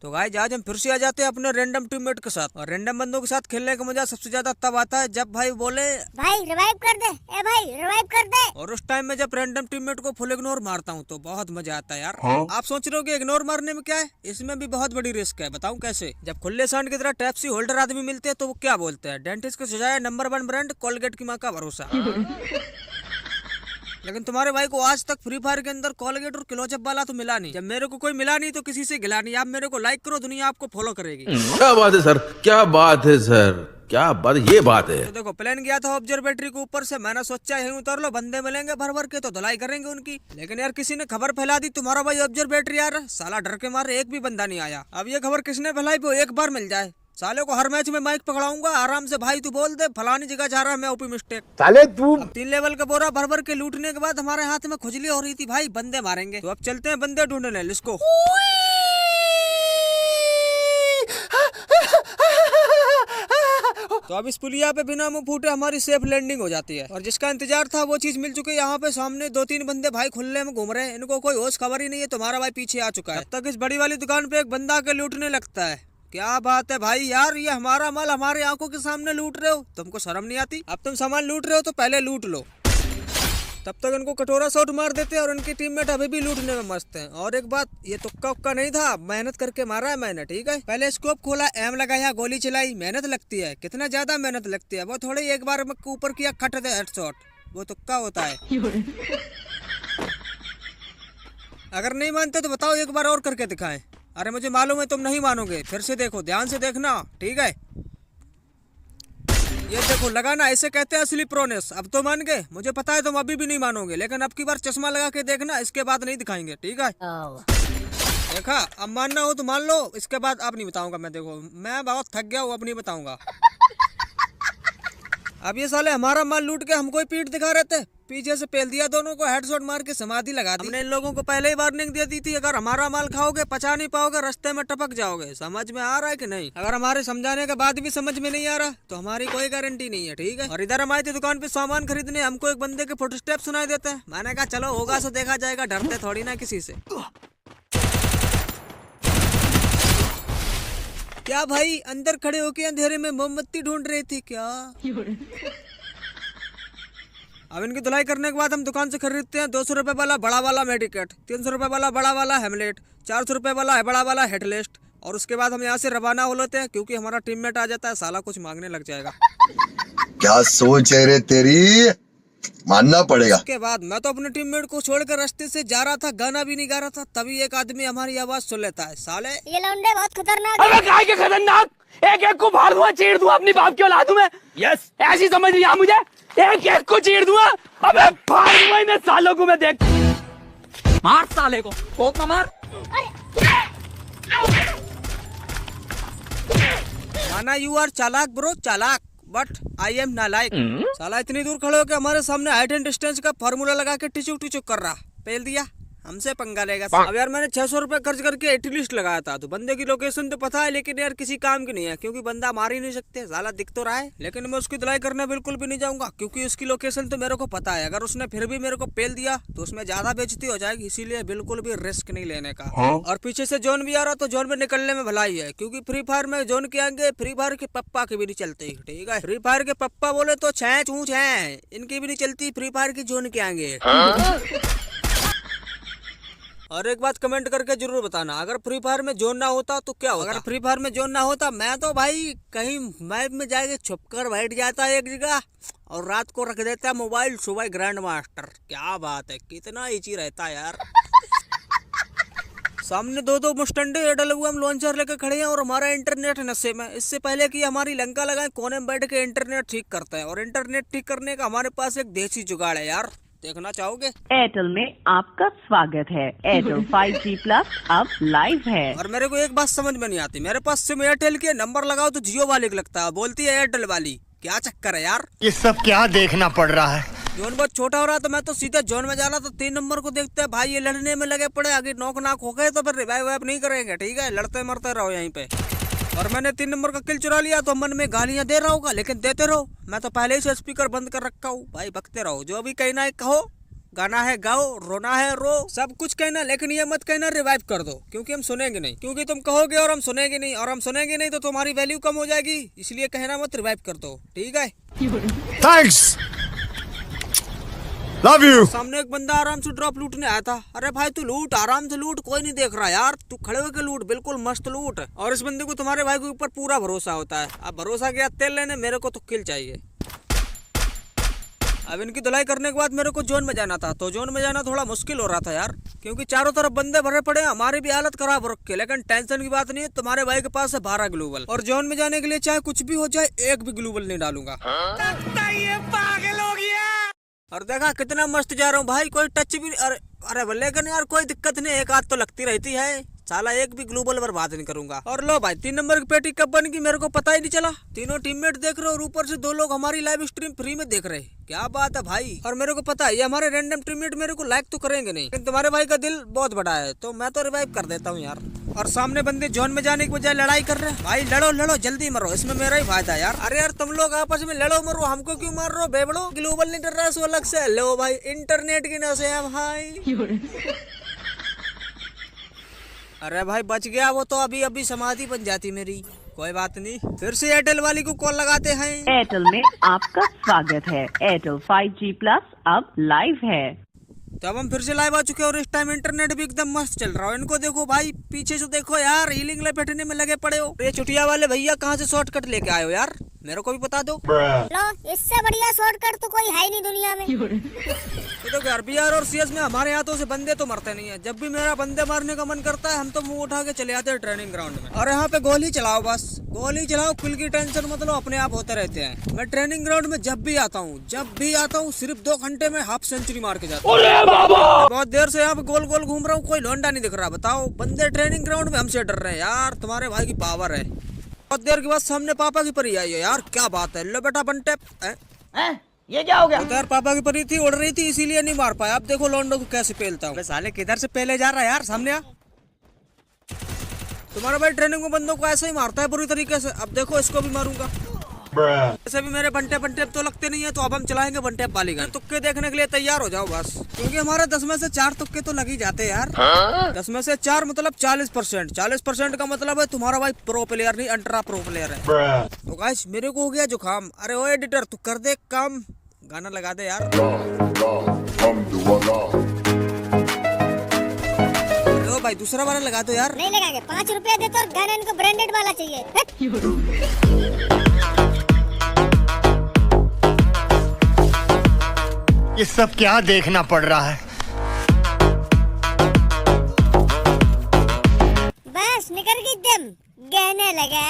तो गाइस आज हम फिर से आ जाते हैं अपने रैंडम टीममेट के साथ। और रैंडम बंदों के साथ खेलने का मजा सबसे ज्यादा तब आता है जब भाई बोले भाई रिवाइव कर दे, ए भाई रिवाइव कर दे। और उस टाइम में जब रैंडम टीममेट को फुल इग्नोर मारता हूँ तो बहुत मजा आता है यार। आप सोच रहे हो कि इग्नोर मारने में क्या है, इसमें भी बहुत बड़ी रिस्क है। बताऊं कैसे? जब खुले सांड की तरह टैप्सी होल्डर आदमी मिलते हैं तो वो क्या बोलते हैं, डेंटिस्ट को सजाया नंबर 1 ब्रांड, कोलगेट की माँ का भरोसा। लेकिन तुम्हारे भाई को आज तक फ्री फायर के अंदर कोलगेट और क्लोजअप वाला तो मिला नहीं। जब मेरे को कोई मिला नहीं तो किसी से गिला नहीं। आप मेरे को लाइक करो, दुनिया आपको फॉलो करेगी। क्या बात है सर, क्या बात है सर, क्या बात, ये बात है। तो देखो प्लान गया था ऑब्जर्वेटरी के ऊपर से, मैंने सोचा यहीं उतर लो, बंदे मिलेंगे भर भर के तो धुलाई करेंगे उनकी। लेकिन यार किसी ने खबर फैला दी तुम्हारा भाई ऑब्जर्वेटरी यार, साला डर के मारे एक भी बंदा नहीं आया। अब ये खबर किसने फैलाई वो एक बार मिल जाए, साले को हर मैच में माइक पकड़ाऊंगा आराम से। भाई तू बोल दे फलानी जगह जा रहा है मैं, ओपी मिस्टेक। साले तू 3 लेवल का बोरा भर भर के लूटने के बाद हमारे हाथ में खुजली हो रही थी, भाई बंदे मारेंगे। तो अब चलते हैं बंदे ढूंढने, लिस्को। तो अब इस पुलिया पे बिना मुंह फूटे हमारी सेफ लैंडिंग हो जाती है। और जिसका इंतजार था वो चीज मिल चुकी है। यहाँ पे सामने 2-3 बंदे भाई खुले में घूम रहे हैं, इनको कोई होश खबर ही नहीं है। तुम्हारा भाई पीछे आ चुका है। तब तक इस बड़ी वाली दुकान पे एक बंदा आके लूटने लगता है। क्या बात है भाई यार, ये हमारा माल हमारे आंखों के सामने लूट रहे हो, तुमको शर्म नहीं आती? अब तुम सामान लूट रहे हो तो पहले लूट लो। तब तक इनको कटोरा शॉट मार देते हैं और इनकी टीममेट अभी भी लूटने में मस्त है। और एक बात, ये तुक्का उक्का नहीं था, मेहनत करके मारा है मैंने, ठीक है। पहले स्कोप खोला, एम लगाया, गोली चलाई, मेहनत लगती है, कितना ज्यादा मेहनत लगती है। वो थोड़ी एक बार ऊपर किया खट दे हेडशॉट, वो तुक्का होता है। अगर नहीं मानते तो बताओ, एक बार और करके दिखाएं। अरे मुझे मालूम है तुम नहीं मानोगे, फिर से देखो, ध्यान से देखना, ठीक है। ये देखो लगाना, ऐसे कहते हैं असली प्रोनेस। अब तो मान गए, मुझे पता है तुम अभी भी नहीं मानोगे, लेकिन अब की बार चश्मा लगा के देखना, इसके बाद नहीं दिखाएंगे, ठीक है। देखा, अब मानना हो तो मान लो, इसके बाद अब नहीं बताऊंगा मैं। देखो मैं बहुत थक गया हूँ, अब नहीं बताऊंगा। अब ये साले हमारा माल लूट के हमको ही पीठ दिखा रहे थे, पीछे से पेल दिया, दोनों को हेडशॉट मार के समाधि लगा दी। हमने इन लोगों को पहले ही वार्निंग दे दी थी, अगर हमारा माल खाओगे पचा नहीं पाओगे, रास्ते में टपक जाओगे। समझ में आ रहा है कि नहीं? अगर हमारे समझाने के बाद भी समझ में नहीं आ रहा तो हमारी कोई गारंटी नहीं है, ठीक है। और इधर हम आए थे दुकान पे सामान खरीदने, हमको एक बंदे के फुटस्टेप सुनाई देते हैं। मैंने कहा चलो होगा सो देखा जाएगा, डरते थोड़ी ना किसी से। क्या भाई अंदर खड़े होके अंधेरे में मोमबत्ती ढूंढ रही थी क्या? अब इनकी धुलाई करने के बाद हम दुकान से खरीदते हैं 200 रुपए वाला बड़ा वाला मेडिकेट, 300 रुपए वाला बड़ा वाला हेमलेट, 400 रुपए वाला बड़ा वाला हेडलिस्ट। और उसके बाद हम यहाँ से रवाना हो लेते हैं, क्योंकि हमारा टीममेट आ जाता है, साला कुछ मांगने लग जाएगा। क्या सोच है रे तेरी, मानना पड़ेगा। उसके बाद मैं तो अपने टीममेट को छोड़कर रास्ते से जा रहा था, गाना भी नहीं गा रहा था, तभी एक आदमी हमारी आवाज सुन लेता है। साले ये लौंडे बहुत खतरनाक अबे काय के खतरनाक, एक एक को फाड़ दूंगा, चीर दूंगा, अपनी बाप की औलाद हूं मैं। यस ऐसी समझ नहीं आ मुझे, एक एक को चीर दूंगा, अबे फाड़ दूंगा इन सालों को मैं। देख मार साले को, कोक ना मार। माना यू आर चालाक ब्रो, चालाक, बट आई एम नालायक। साला इतनी दूर खड़े होकर हमारे सामने हाइट एंड डिस्टेंस का फार्मूला लगा के टिचुक टिचुक कर रहा, पेल दिया, हमसे पंगा लेगा। अब यार मैंने 600 रुपए खर्च करके एटलिस्ट लगाया था, तो बंदे की लोकेशन तो पता है, लेकिन यार किसी काम की नहीं है, क्योंकि बंदा मार ही नहीं सकते, साला दिख तो रहा है। लेकिन मैं उसकी धुलाई करने बिल्कुल भी नहीं जाऊंगा, क्योंकि उसकी लोकेशन तो मेरे को पता है। अगर उसने फिर भी मेरे को पेल दिया तो उसमें ज्यादा बेइज्जती हो जाएगी, इसीलिए बिल्कुल भी रिस्क नहीं लेने का। और पीछे से जोन भी आ रहा तो जोन में निकलने में भलाई है, क्योंकि फ्री फायर में जोन के आगे फ्री फायर के पप्पा की भी नहीं चलती, ठीक है। फ्री फायर के पप्पा बोले तो छह चूच है, इनकी भी नहीं चलती फ्री फायर की जोन के आगे। और एक बात कमेंट करके जरूर बताना, अगर फ्री फायर में जोन ना होता तो क्या होता? अगर फ्री फायर में जोन ना होता, मैं तो भाई कहीं मैप में जाके छुपकर बैठ जाता एक जगह और रात को रख देता मोबाइल, सुबह ग्रैंड मास्टर। क्या बात है, कितना इजी रहता है यार। सामने दो मुस्टंडे AWM लॉन्चर लेकर खड़े हैं और हमारा इंटरनेट नशे में। इससे पहले कि हमारी लंका लगाए, कोने में बैठ के इंटरनेट ठीक करते हैं। और इंटरनेट ठीक करने का हमारे पास एक देसी जुगाड़ है यार, देखना चाहोगे? एयरटेल में आपका स्वागत है। एयरटेल 5G प्लस अब लाइव है। और मेरे को एक बात समझ में नहीं आती, मेरे पास सिम एयरटेल के, नंबर लगाओ तो जियो वाले को लगता है, बोलती है एयरटेल वाली। क्या चक्कर है यार, ये सब क्या देखना पड़ रहा है। जोन बहुत छोटा हो रहा तो मैं तो सीधे जोन में जा रहा था, 3 नंबर को देखते हैं भाई ये लड़ने में लगे पड़े, आगे नॉक नाक हो गए तो फिर रिवाइव वाइव नहीं करेंगे, ठीक है, लड़ते मरते रहो यहीं पे। और मैंने 3 नंबर का किल चुरा लिया तो मन में गालियां दे रहा होगा, लेकिन देते रहो, मैं तो पहले ही से स्पीकर बंद कर रखा हूँ। भाई बकते रहो, जो भी कहना है कहो, गाना है गाओ, रोना है रो, सब कुछ कहना, लेकिन ये मत कहना रिवाइव कर दो, क्योंकि हम सुनेंगे नहीं, क्योंकि तुम कहोगे और हम सुनेंगे नहीं, और हम सुनेंगे नहीं तो तुम्हारी वैल्यू कम हो जाएगी, इसलिए कहना मत रिवाइव कर दो, ठीक है? Thanks, love you. सामने एक बंदा आराम से ड्रॉप लूटने आया था। अरे भाई तू लूट, आराम से लूट, कोई नहीं देख रहा यार, तू खड़े होकर लूट, बिल्कुल मस्त लूट। और इस बंदे को तुम्हारे भाई के ऊपर पूरा भरोसा होता है। अब भरोसा गया तेल लेने, मेरे को तो किल चाहिए। अब इनकी धुलाई करने के बाद मेरे को जोन में जाना था, तो जोन में जाना थोड़ा मुश्किल हो रहा था यार, क्योंकि चारों तरफ बंदे भरे पड़े हैं, हमारी भी हालत खराब हो रखी है। लेकिन टेंशन की बात नहीं है, तुम्हारे भाई के पास है 12 ग्लोबल, और जोन में जाने के लिए चाहे कुछ भी हो जाए, एक भी ग्लोबल नहीं डालूंगा। पागल हो गया। और देखा कितना मस्त जा रहा हूँ भाई, कोई टच भी। अरे लेकिन यार कोई दिक्कत नहीं, एक आध तो लगती रहती है, साला एक भी ग्लोबल बर्बाद नहीं करूंगा। और लो भाई 3 नंबर की पेटी कब बन गई मेरे को पता ही नहीं चला। तीनों टीममेट देख रहे और ऊपर से 2 लोग हमारी लाइव स्ट्रीम फ्री में देख रहे, क्या बात है भाई। और मेरे को पता है ये हमारे रैंडम टीममेट मेरे को लाइक तो करेंगे नहीं, लेकिन तुम्हारे भाई का दिल बहुत बड़ा है, तो मैं तो रिवाइव कर देता हूँ यार। और सामने बंदे जोन में जाने की बजाय लड़ाई कर रहे हैं। भाई लड़ो लड़ो, जल्दी मरो, इसमें मेरा ही फायदा यार। अरे यार तुम लोग आपस में लड़ो मरो, हमको क्यों मार रहे हो बेबड़ो? ग्लोबल नहीं डर रहा है सो अलग से। लो भाई इंटरनेट की नशे है भाई। अरे भाई बच गया वो, तो अभी अभी समाधि बन जाती मेरी। कोई बात नहीं, फिर से एयरटेल वाली को कॉल लगाते हैं। एयरटेल में आपका स्वागत है। एयरटेल 5G प्लस अब लाइव है। तो अब हम फिर से लाइव आ चुके हैं और इस टाइम इंटरनेट भी एकदम मस्त चल रहा है। इनको देखो भाई, पीछे से देखो यार, हीलिंग ले बैठने में लगे पड़े हो। ये चुटिया वाले भैया कहाँ से शॉर्टकट लेके आए हो यार, मेरे को भी बता दो। लो, इससे बढ़िया शॉर्टकट तो कोई है ही नहीं दुनिया में। ये तो RBR और CS में हमारे हाथों से बंदे तो मरते नहीं है। जब भी मेरा बंदे मारने का मन करता है, हम तो मुंह उठा के चले आते हैं ट्रेनिंग ग्राउंड में। और यहाँ पे गोली चलाओ, बस गोली चलाओ, किल की टेंशन मतलब अपने आप होते रहते हैं। मैं ट्रेनिंग ग्राउंड में जब भी आता हूँ सिर्फ 2 घंटे में हाफ सेंचुरी मार के जाता हूँ। बहुत देर से यहाँ पे गोल गोल घूम रहा हूँ, कोई लौंडा नहीं दिख रहा। बताओ, बंदे ट्रेनिंग ग्राउंड में हमसे डर रहे हैं यार, तुम्हारे भाई की पावर है। बहुत देर के बाद सामने पापा की परी आई है यार, क्या बात है। लो बेटा बनटेप, ये क्या हो गया? यार पापा की परी थी, उड़ रही थी, इसीलिए नहीं मार पाया। अब देखो लौंडो को कैसे पेलता हूँ। साले किधर से पहले जा रहा है यार, सामने आ। तुम्हारा भाई ट्रेनिंग में बंदों को ऐसे ही मारता है बुरी तरीके से। अब देखो इसको भी मारूंगा। ऐसे भी मेरे बंटेप तो लगते नहीं है, तो अब हम चलाएंगे बंटेप वाली गन। तुक्के देखने के लिए तैयार हो जाओ बस, क्योंकि हमारे 10 में से 4 तुक्के तो लग ही जाते हैं यार। 10 में से 4 मतलब 40%। 40% का मतलब है तुम्हारा भाई प्रो प्लेयर नहीं, अल्ट्रा प्रो प्लेयर है। तो गाइस मेरे को हो गया जुकाम। अरे ओ एडिटर तू कर दे काम, गाना लगा दे यार। लो भाई दूसरा वाला लगा दो यार। नहीं लगाएंगे, 5 रुपया दे तो, और गाना इनको ब्रांडेड वाला चाहिए। ये सब क्या देखना पड़ रहा है? बस निकल गई दम, गहने लगा।